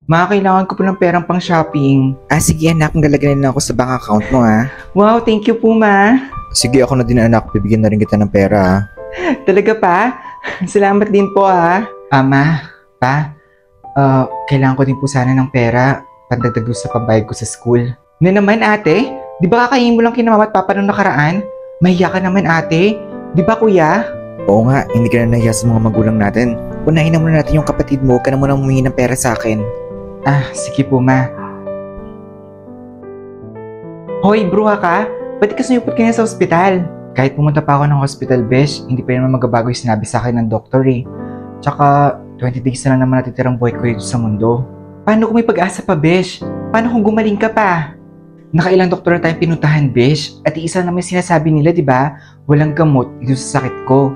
Kailangan ko po ng perang pang shopping. Sige anak, galagalan na ako sa bank account mo ha. Wow, thank you po ma. Sige ako na din anak, bibigyan na rin kita ng pera ha. Talaga pa? Salamat din po ha. Ma, pa, kailangan ko din po sana ng pera pandagdag sa pambayad ko sa school. Na naman ate, di ba kakainin mo lang kina mama at papa nung nakaraan? Mahiya ka naman ate, di ba kuya? Oo nga, hindi ka na nahiya sa mga magulang natin. Unahin na muna natin yung kapatid mo, ka na muna humingi ng pera sa akin. Sige po ma. Hoy, bruha ka? Ba't ka sumipot ka na sa ospital? Kahit pumunta pa ako ng hospital, besh, hindi pa naman magbabago yung sinabi sa akin ng doktor eh. Tsaka, 20 days na lang naman natitirang buhay ko dito sa mundo. Paano kung may pag-asa pa, besh? Paano kung gumaling ka pa? Nakailang doktor na tayong pinuntahan, besh. At isa naman sinasabi nila, di ba? Walang gamot dito sa sakit ko.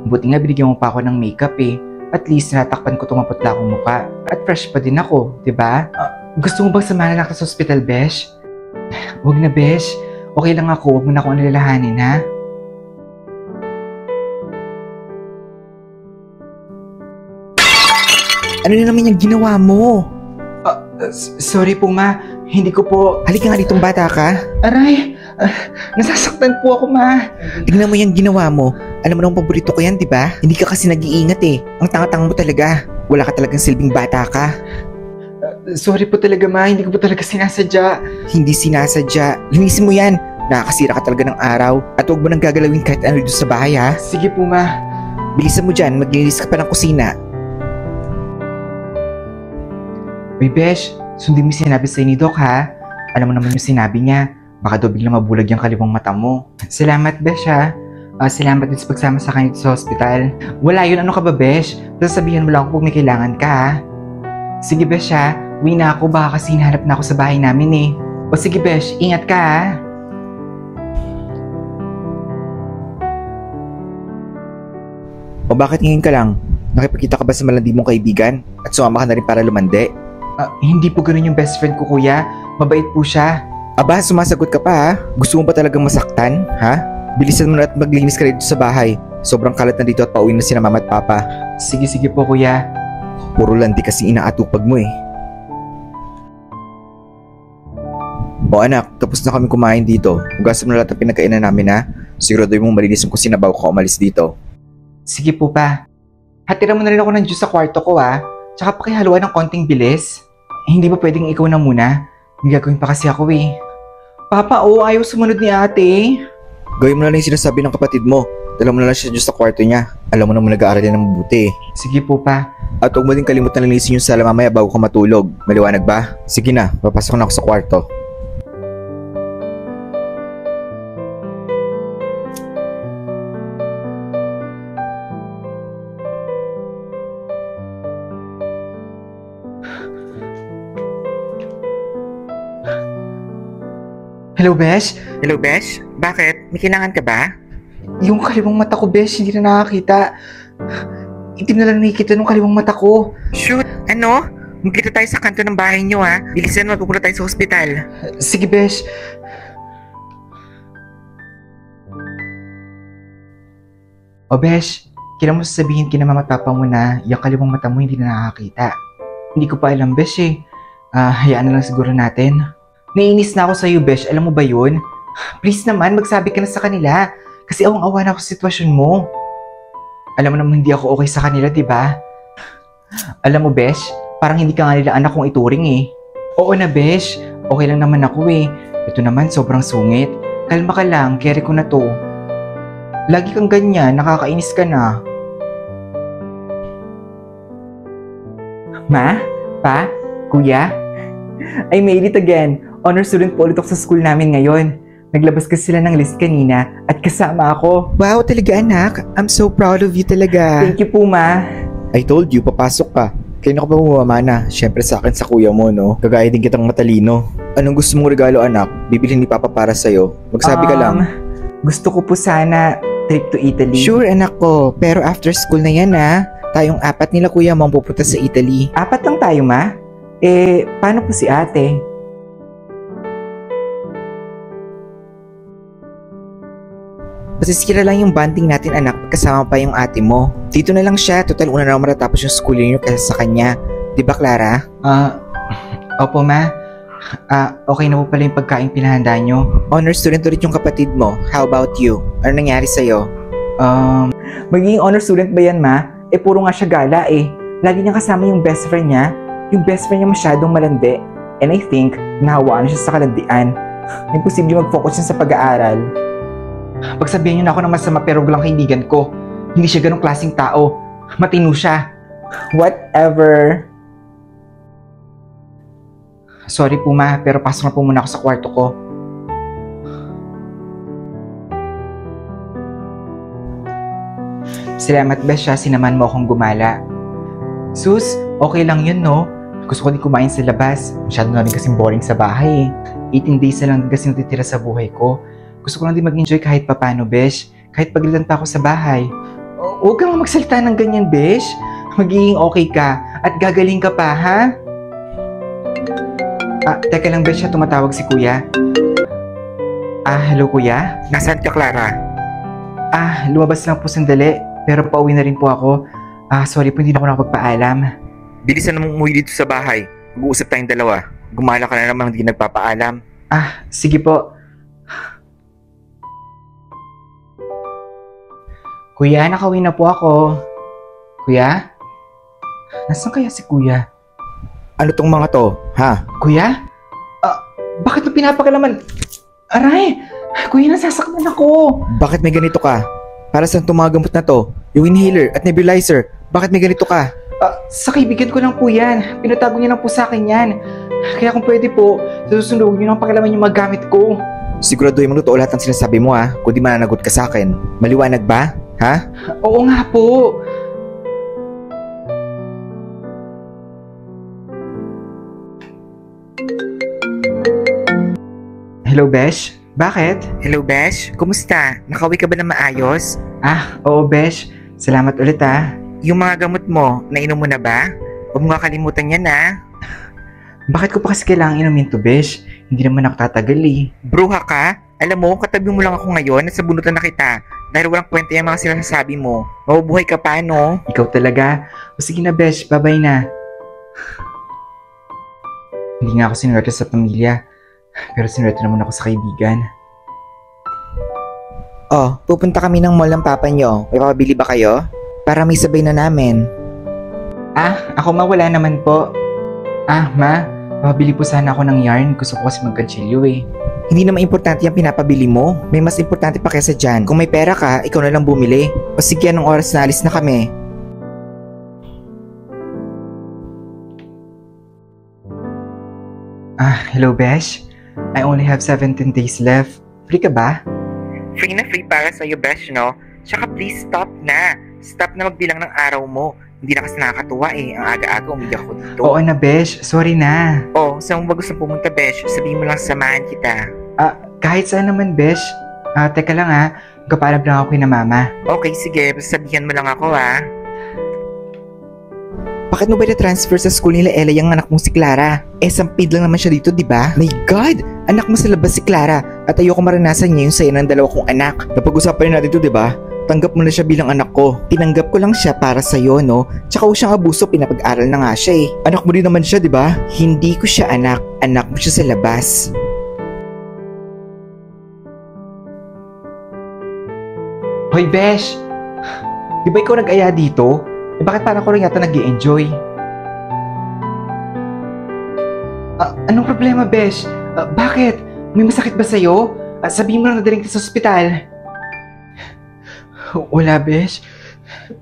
Buti nga binigyan mo pa ako ng makeup eh. At least natakpan ko itong maputla akong muka. At fresh pa din ako, di ba? Gusto mo bang samahan na sa hospital, besh? Huwag na, besh. Okay lang ako, huwag mo na akong alalahanin, ha? Ano na naman yung ginawa mo? Sorry po, ma. Hindi ko po... Halika nga ditong bata ka. Aray! Nasasaktan po ako, ma. Tignan mo yung ginawa mo. Alam mo naman paborito ko yan, di ba? Hindi ka kasi nag-iingat eh. Ang tanga-tanga mo talaga. Wala ka talagang silbing bata ka. Sorry po talaga, ma. Hindi ko po talaga sinasadya. Hindi sinasadya. Linisin mo yan. Nakakasira ka talaga ng araw. At huwag mo nang gagalawin kahit ano dito sa bahay, ha? Sige po, ma. Bilisan mo dyan. Maglinis ka pa ng kusina. Uy, besh. Sundin mo yung sinabi sa'yo ni Doc, ha? Alam mo naman yung sinabi niya. Baka daw biglang mabulag yung kaliwang mata mo. Salamat, besh, ha? Salamat din sa pagsama sa akin dito sa hospital. Wala yun. Ano ka ba, besh? Sasabihan mo lang ako kung may kailangan ka, ha? Sige, besh, ha? Uwi na ako. Baka kasi hinahanap na ako sa bahay namin, eh. O sige, besh. Ingat ka, ha? O bakit ngayon ka lang? Nakipagkita ka ba sa malandi mong kaibigan? At sumama ka na rin para lumandi? Hindi po ganun yung best friend ko, kuya. Mabait po siya. Aba, sumasagot ka pa ha? Gusto mo ba talagang masaktan, ha? Bilisan mo na at maglinis ka rin dito sa bahay. Sobrang kalat na dito at pauwi na sina mama at papa. Sige po, kuya. Puro landi kasi inaatupag mo eh. O anak, tapos na kami kumain dito. Hugasan mo na lahat ang pinagkainan namin ha. Siguraduhin mong malinis yung kusina bago ka umalis dito. Sige po pa. Hatira mo na rin ako ng juice sa kwarto ko ha. Tsaka pakihaluan ng konting bilis. Hindi ba pwedeng ikaw na muna? May gagawin pa kasi ako eh. Papa, ayaw sumunod ni ate. Gawin mo na lang yung sinasabi ng kapatid mo. Dala mo na lang siya dyan sa kwarto niya. Alam mo naman nag-aaral yan ng mabuti eh. Sige po pa. At huwag mo din kalimutan linisin yung sala mamaya bago ka matulog. Maliwanag ba? Sige na, papasok na ako sa kwarto. Hello, Besh? Hello, Besh? Bakit? May kailangan ka ba? Yung kaliwang mata ko, Besh, hindi na nakakita. Itim na lang nakikita nung kaliwang mata ko. Shoot! Ano? Magkita tayo sa kanto ng bahay niyo ha. Bilisan mo, pupunta tayo sa ospital. Sige, Besh. O, Besh, kailan mo sasabihin kina mama at papa mo na yung kaliwang mata mo hindi na nakakita? Hindi ko pa alam, Besh eh. Hayaan na lang siguro natin. Naiinis na ako sa'yo, Besh. Alam mo ba yun? Please naman, magsabi ka na sa kanila. Kasi awang-awa na ako sa sitwasyon mo. Alam mo naman hindi ako okay sa kanila, diba? Alam mo, Besh, parang hindi ka nga nila anak kong ituring eh. Oo na, Besh. Okay lang naman ako eh. Ito naman, sobrang sungit. Kalma ka lang, carry ko na to. Lagi kang ganyan, nakakainis ka na. Ma? Pa? Kuya? I made it again. Honor student po ulit ako sa school namin ngayon. Naglabas kasi sila ng list kanina at kasama ako. Wow, talaga anak. I'm so proud of you talaga. Thank you po, ma. I told you, papasok ka. Kaya ka pa bumamana. Siyempre sa akin sa kuya mo, no? Kagaya din kitang matalino. Anong gusto mong regalo, anak? Bibilhin ni Papa para sa'yo. Magsabi ka lang. Gusto ko po sana trip to Italy. Sure, anak ko. Pero after school na yan, ha? Tayong apat nila kuya mo pupunta sa Italy. Apat lang tayo, ma? Paano po si ate? Masisira lang yung bonding natin anak kasama pa yung ate mo. Dito na lang siya, total una na matatapos yung school year kaysa sa kanya. Di ba Clara? Opo, ma. Okay na po pala yung pagkain pinahanda nyo. Honor student ulit yung kapatid mo. How about you? Ano nangyari sa'yo? Magiging honor student ba yan, ma? Puro nga siya gala eh. Lagi niya kasama yung best friend niya. Yung best friend niya masyadong malandi. And I think, nahawaan siya sa kalandian. Imposible mag-focus siya sa pag-aaral. Pagsabihin niyo na ako ng masama pero walang kaibigan ko. Hindi siya ganong klaseng tao. Matino siya. Whatever. Sorry po, ma, pero pasok na po muna ako sa kwarto ko. Salamat, Besha, sinaman mo akong gumala. Sus, okay lang yun, no? Gusto ko din kumain sa labas. Masyado na rin kasing boring sa bahay eh. 18 days na lang din kasi natitira sa buhay ko. Gusto ko lang din mag-enjoy kahit papano, Besh. Kahit paglitan pa ako sa bahay. Huwag kang magsalita ng ganyan, Besh. Magiging okay ka at gagaling ka pa, ha? Teka lang, Besh, tumatawag si Kuya. Hello, Kuya? Nasaan ka, Clara? Lumabas lang po sandali, pero pauwi na rin po ako. Sorry po, hindi na ako nakapagpaalam. Bilisan na mong umuwi dito sa bahay. Mag-uusap tayong dalawa. Gumala ka na naman, hindi nagpapaalam. Sige po. Kuya, nakauwi na po ako. Kuya? Nasaan kaya si Kuya? Ano tong mga to, ha? Kuya? Bakit mo pinapakalaman? Aray! Kuya, nasasaktan ako! Bakit may ganito ka? Para saan itong mga gamot na to? Yung inhaler at nebulizer, bakit may ganito ka? Sa kaibigan ko lang po yan. Pinatago niya lang po sa akin yan. Kaya kung pwede po, susunod niyo nang pakalaman yung mga gamit ko. Siguraduhin mo totoo lahat ng sinasabi mo, ha? Kung di mananagot ka sa akin. Maliwanag ba? Ha? Oo nga po. Hello, Besh? Bakit? Hello, Besh. Kumusta? Nakauwi ka ba na maayos? Oo, Besh. Salamat ulit, Yung mga gamot mo, nainom mo na ba? Huwag mo nga kalimutan yan, ha? Bakit ko pa kasi kailangan inumin to, Besh? Hindi naman ako tatagal, eh. Bruha ka? Alam mo, katabi mo lang ako ngayon at sabunutan na kita. Dahil walang kwenta yung mga sinasabi mo. Mabubuhay ka pa, no? Ikaw talaga. O sige na, Besh. Bye-bye na. Hindi nga ako sinuwerte sa pamilya. Pero sinuwerte naman ako sa kaibigan. Pupunta kami ng mall ng papa nyo. May papabili ba kayo? Para may sabay na namin. Ako wala naman po. Ma, papabili po sana ako ng yarn. Gusto ko kasi magkatsilyo eh. Hindi naman importante yung pinapabili mo. May mas importante pa kaysa dyan. Kung may pera ka, ikaw na lang bumili. O sige, anong oras na alis na kami? Hello, Besh? I only have 17 days left. Free ka ba? Free na free para sa'yo, Besh, no? Tsaka please stop na. Stop na magbilang ng araw mo. Hindi na kasi nakakatuwa eh. Ang aga-aga umiyak ko dito. Oo na, Besh. Sorry na. Saan mo ba gusto pumunta, Besh? Sabihin mo lang samahan kita. Kahit saan naman, Besh. Teka lang magpapaalam lang ako kay na mama. Okay, sige. Sabihan mo lang ako, Bakit mo ba na-transfer sa school nila Ella yung anak mong si Clara? Sampid lang naman siya dito, di ba? My God! Anak mo sa labas si Clara at ayoko maranasan niya yung saya ng dalawa kong anak. Napag-usapan rin natin to, di ba? Tanggap mo na siya bilang anak ko. Tinanggap ko lang siya para sa'yo, no? Tsaka kung siyang abuso, pinapag-aral na nga siya eh. Anak mo din naman siya, di ba? Hindi ko siya anak. Anak mo siya sa labas. Hoy, Besh! Di ba ikaw nag-aya dito? Bakit parang ko rin yata nag-i-enjoy? Anong problema, Besh? Bakit? May masakit ba sa'yo? Sabihin mo lang na daling ka sa ospital. Wala, Besh.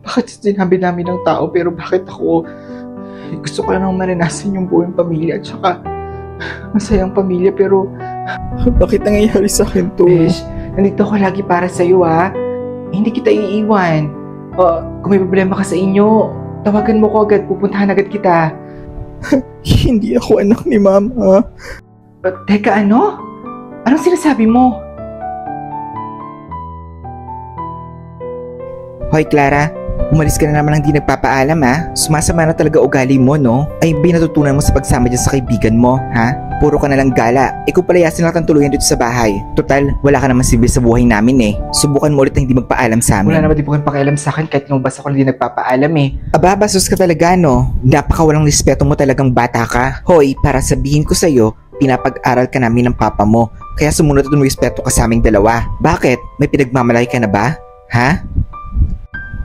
Bakit sinabi namin ng tao pero bakit ako? Gusto ko lang nang maranasan yung buong pamilya at saka masayang pamilya pero Bakit nangyayari sa akin to? Besh, nandito ako lagi para sa'yo Hindi kita iiwan. Kung may problema ka sa inyo, tawagan mo ko agad, pupuntahan agad kita. Hindi ako anak ni Mama. Teka, ano? Anong sinasabi mo? Hoy Clara, Umalis ka na naman ng di nagpapaalam ha. Sumasama na talaga ugali mo no? Ay binatutunan mo sa pagsama dyan sa kaibigan mo, ha? Puro ka na lang gala. Ikaw palayasin lang ang tuluyan dito sa bahay. Total, wala ka naman silbi sa buhay namin eh. Subukan mo ulit na hindi magpaalam sa amin. Wala naman din po kayong pakialam sa akin kahit lumabas ako hindi nagpapaalam eh. Aba, basos ka talaga no? Napakawalang respeto mo talagang bata ka. Hoy, para sabihin ko sa'yo, pinapag-aral ka namin ng papa mo. Kaya sumunod at respeto ka sa aming dalawa. Bakit? May pinagmamalaki ka na ba? Ha?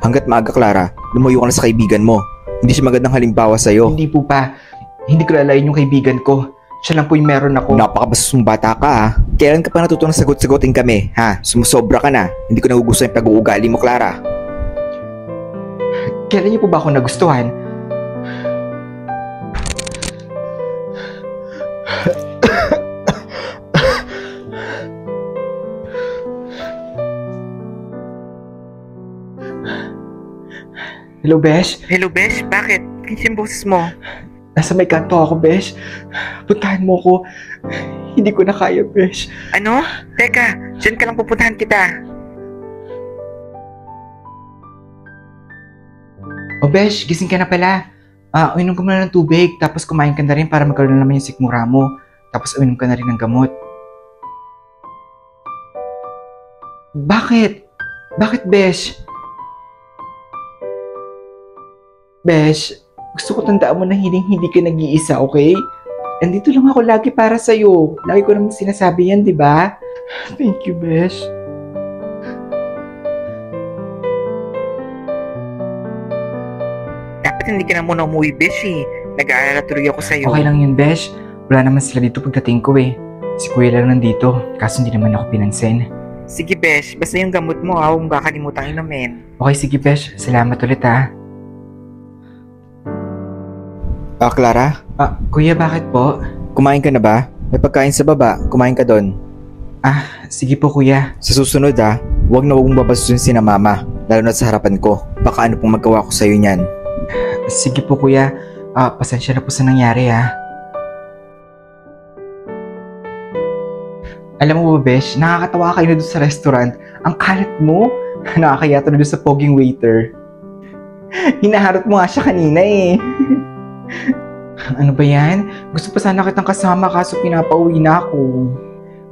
Hanggat maaga, Clara, lumayo ka na sa kaibigan mo. Hindi siya magandang halimbawa sa'yo. Hindi po pa. Hindi ko lalayin yung kaibigan ko. Siya lang po yung meron ako. Napakabasos mong bata ka ha. Kailan ka pa natutong sagot-sagutin kami ha? Sumusobra ka na. Hindi ko nagugustuhan yung pag-uugali mo, Clara. Kailan niyo po ba ako nagustuhan? Hello, Besh? Hello, Besh. Bakit? Kinsin boses mo. Nasa may kanto ako, Besh. Puntahan mo ko. Hindi ko na kaya, Besh. Ano? Teka, dyan ka lang pupuntahan kita. O, Besh, gising ka na pala. Uminom ka muna ng tubig, tapos kumain ka na rin para magkaroon na naman yung sikmura mo. Tapos uminom ka na rin ng gamot. Bakit? Bakit, Besh? Besh, gusto ko tandaan mo na hindi ka nag-iisa, okay? Andito lang ako lagi para sa'yo. Lagi ko naman sinasabi yan, di ba? Thank you, Besh. Dapat hindi ka na muna umuwi, Besh eh. Nag-aalala tuloy ako sa'yo. Okay lang yun, Besh. Wala naman sila dito pagdating ko eh. Si Kuya lang nandito, kaso hindi naman ako pinansin. Sige, Besh. Basta yung gamot mo ha, huwag mong kakalimutan inumin. Okay, sige, Besh. Salamat ulit, ha. Clara? Kuya, bakit po? Kumain ka na ba? May pagkain sa baba. Kumain ka doon. Sige po, Kuya. Sa susunod huwag na huwag mong babasusin si na mama. Lalo na sa harapan ko. Baka ano pong magawa ko sa'yo niyan. Sige po, Kuya. Pasensya na po sa nangyari, ha. Alam mo ba, Besh, nakakatawa kayo na doon sa restaurant. Ang kalat mo. Nakakaya na doon sa poging waiter. Hinaharot mo nga siya kanina eh. Ano ba yan? Gusto pa sana kitang kasama kaso pinapauwi na ako.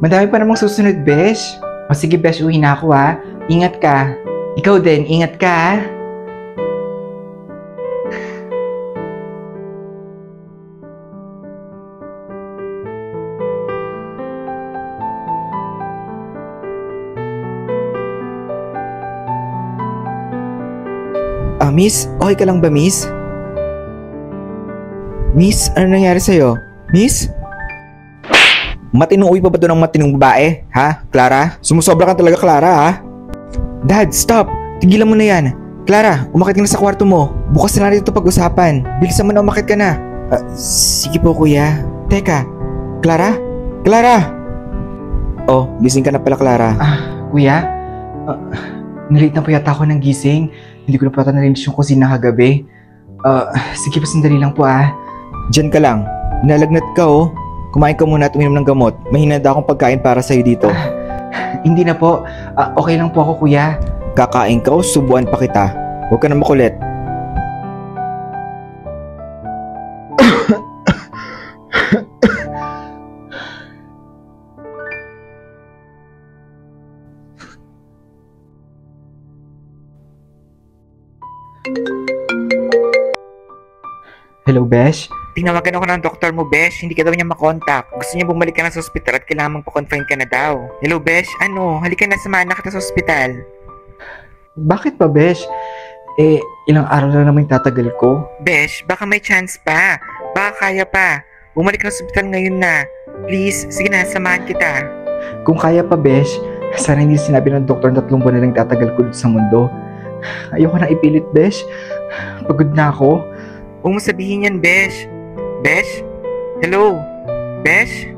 Madami pa namang susunod, Besh. O sige, Besh, uwi na ako ha. Ingat ka. Ikaw din, ingat ka ha. Miss? Okay ka lang ba, Miss? Miss, ano nangyari sa'yo? Miss? Matinong uwi pa ba doon ng matinong babae? Ha, Clara? Sumusobra ka talaga, Clara, ha? Dad, stop! Tigilan mo na yan. Clara, umakit ka na sa kwarto mo. Bukas na natin ito pag-usapan. Bilisan mo na umakit ka na. Sige po, kuya. Teka, Clara? Clara! Oh, gising ka na pala, Clara. Kuya? Nalate na po yata ako ng gising. Hindi ko na pata nalinis yung kusina kagabi. Sige pa, sandali lang po Diyan ka lang. Nalagnat ka oh. Kumain ka muna at uminom ng gamot. May hinanda akong pagkain para sa'yo dito. Hindi na po. Okay lang po ako, kuya. Kakain ka o subuan pa kita. Huwag ka na makulit. Hello, Besh? Tinawagan ako ng doktor mo, Besh. Hindi ka daw niya makontak. Gusto niya bumalik ka na sa ospital at kailangan magpa-confine ka na daw. Hello, Besh. Ano? Halika na, samahan na kita sa ospital. Bakit pa, Besh? Ilang araw na naman yung tatagal ko. Besh, baka may chance pa. Baka kaya pa. Bumalik ka na sa ospital ngayon na. Please, sige na, samahan kita. Kung kaya pa, Besh, sana hindi sinabi ng doktor na 3 buwan na lang tatagal ko dito sa mundo. Ayoko na ipilit, Besh. Pagod na ako. Huwag mo sabihin yan, Besh. Besh? Hello? Besh?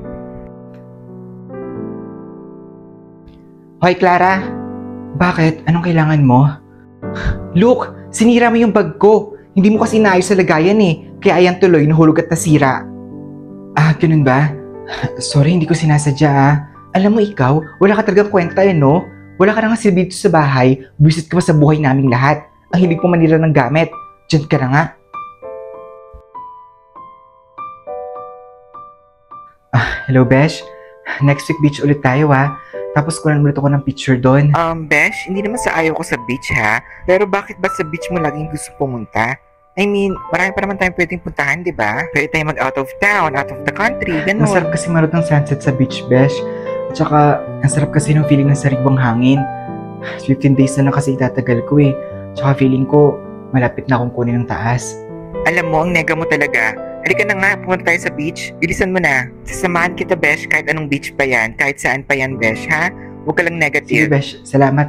Hoy, Clara. Bakit? Anong kailangan mo? Look, sinira mo yung bag ko. Hindi mo kasi naayos sa lagayan eh. Kaya ayan tuloy, nahulog at nasira. Ganun ba? Sorry, hindi ko sinasadya Alam mo ikaw, wala ka talagang kwenta no? Wala ka nang silbi dito sa bahay, buwisit ka pa sa buhay naming lahat. Ang hilig mo manira ng gamit. Diyan ka na nga. Hello, Besh. Next week beach ulit tayo Tapos kunan ulit ako ng picture doon. Besh, hindi naman sa ayaw ko sa beach ha. Pero bakit ba sa beach mo laging gusto pumunta? I mean, marami pa naman tayong pwedeng puntahan, di ba? Pwede tayong mag out of town, out of the country, ganun. Masarap kasi manood ng sunset sa beach, Besh. At saka, ang sarap kasi ng feeling ng sarigbang hangin. 15 days na lang kasi itatagal ko Tsaka feeling ko, malapit na akong kunin ng taas. Alam mo, ang nega mo talaga. Halika na nga, pumunta tayo sa beach. Bilisan mo na. Sasamahan kita, Besh, kahit anong beach pa yan. Kahit saan pa yan, Besh, ha? Huwag ka lang Sige, negative. Besh. Salamat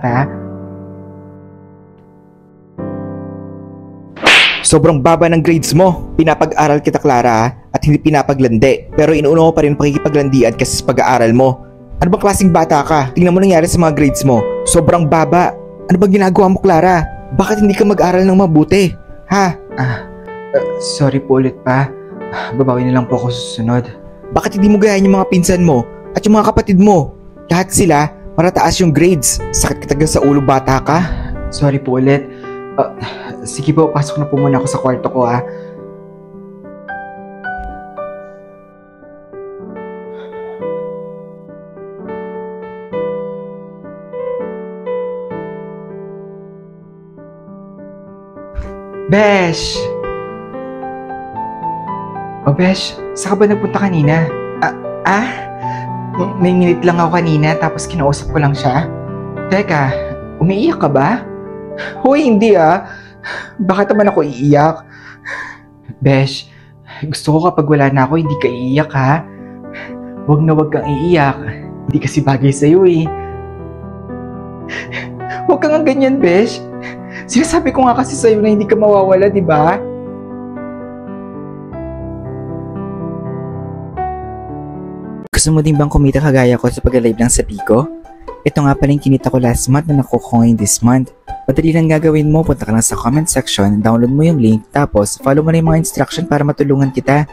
Sobrang baba ng grades mo. Pinapag-aral kita, Clara, at hindi pinapaglandi. Pero inuuna ko pa rin pakikipaglandian kasi sa pag-aaral mo. Ano bang klaseng bata ka? Tingnan mo nangyari sa mga grades mo. Sobrang baba. Ano bang ginagawa mo, Clara? Bakit hindi ka mag-aral ng mabuti? Ha? Sorry po ulit pa. Babawi na lang po ako susunod. Bakit hindi mo gayahin yung mga pinsan mo at yung mga kapatid mo? Lahat sila, marataas yung grades. Sakit ka tagal sa ulo, bata ka. Sorry po ulit. Sige po, pasok na po muna ako sa kwarto ko Besh! Besh, saan ka ba nagpunta kanina? May minute lang ako kanina tapos kinausap ko lang siya. Teka, umiiyak ka ba? Hoy, hindi Bakit naman ako iiyak? Besh, gusto ko kapag wala na ako, hindi ka iiyak Huwag na huwag kang iiyak. Hindi kasi bagay sa'yo Huwag kang ganyan, Besh. Sinasabi ko nga kasi sa'yo na hindi ka mawawala, di ba? Gusto mo din bang kumita kagaya ko sa pag-live lang sa Pico? Ito nga pala yung kinita ko last month na nakuha ko ngayon this month. Madali lang gagawin mo, punta ka lang sa comment section, download mo yung link, tapos follow mo na yung mga instruction para matulungan kita.